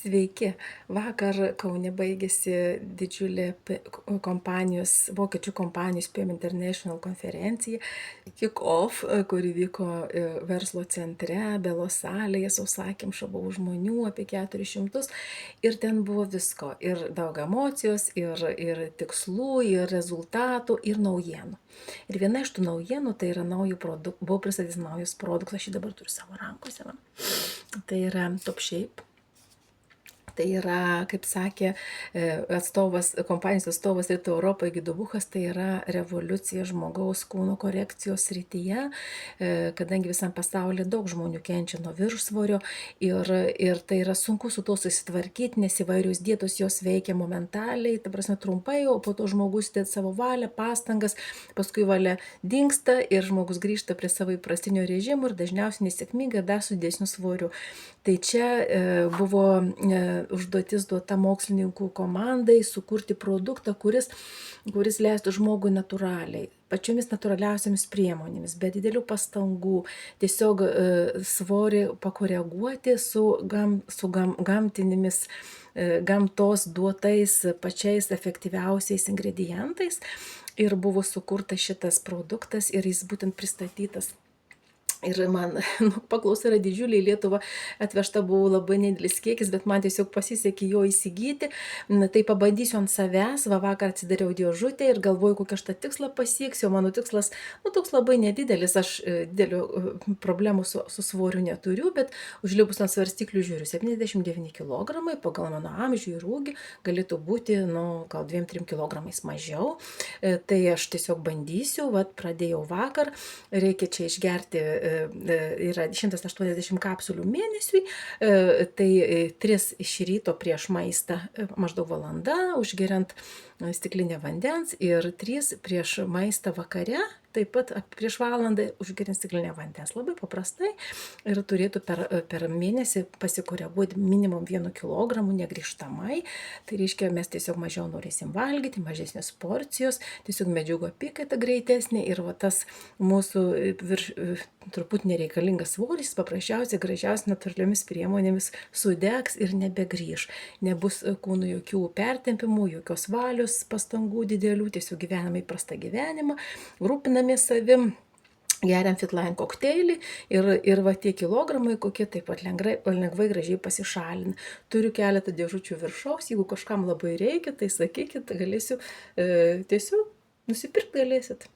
Sveiki. Vakar Kaune baigėsi didžiulė vokiečių kompanijos PM International konferencija Kick-Off, kuri vyko verslo centre, Belos salėje, sausakimša buvo žmonių apie 400 ir ten buvo visko. Ir daug emocijos, ir tikslų, ir rezultatų, ir naujienų. Ir viena iš tų naujienų tai yra buvo pristatytas naujas produktas, aš jį dabar turiu savo rankose. Tai yra TopShape. Tai yra, kaip sakė kompanijos atstovas Rytų Europoje Gidobuchas, tai yra revoliucija žmogaus kūno korekcijos srityje, kadangi visam pasaulyje daug žmonių kenčia nuo viršsvorio ir tai yra sunku su to susitvarkyti, nes įvairios dietos jos veikia momentaliai, ta prasme trumpai, o po to žmogus dėt savo valią, pastangas, paskui valia dingsta ir žmogus grįžta prie savo įprastinio režimo ir dažniausiai nesėkmingai ir dar su didesniu svoriu. Tai čia buvo užduotis duota mokslininkų komandai sukurti produktą, kuris leistų žmogui natūraliai, pačiomis natūraliausiamis priemonėmis, be didelių pastangų, tiesiog svorį pakoreguoti su gamtinėmis, gamtos duotais pačiais efektyviausiais ingredientais. Ir buvo sukurtas šitas produktas ir jis būtent pristatytas. Ir man paklausa yra didžiulė, į Lietuvą atvežta buvo labai nedidelis kiekis, bet man tiesiog pasisekė jo įsigyti. Tai pabandysiu ant savęs, vakar atsidariau dėžutę ir galvoju, kokią aš tą tikslą pasieksiu. Mano tikslas, toks labai nedidelis, aš didelių problemų su svoriu neturiu, bet užlipus ant svarstyklių žiūriu, 79 kg, pagal mano amžių ir ūgį galėtų būti, gal 2-3 kg mažiau. Tai aš tiesiog bandysiu, pradėjau vakar, reikia čia išgerti. Yra 180 kapsulių mėnesiui, tai 3 iš ryto prieš maistą maždaug valanda, užgeriant stiklinę vandens ir 3 prieš maistą vakare, taip pat prieš valandą užgeriant stiklinę vandens. Labai paprastai ir turėtų per mėnesį pasikoreguoti minimum 1 kg negrįžtamai. Tai reiškia, mes tiesiog mažiau norėsim valgyti, mažesnės porcijos, tiesiog medžiagų apykaita greitesnė ir tas mūsų truputį nereikalingas svoris paprasčiausiai gražiausiai natūraliomis priemonėmis sudegs ir nebegrįž. Nebus kūnų jokių pertempimų, jokios valios pastangų didelių, tiesiog gyvename įprastą gyvenimą, rūpinamės savim, geriam Fitline kokteilį ir tie kilogramai kokie taip pat lengvai gražiai pasišalina. Turiu keletą dėžučių viršaus, jeigu kažkam labai reikia, tai sakykit, galėsiu tiesiog nusipirkti galėsit.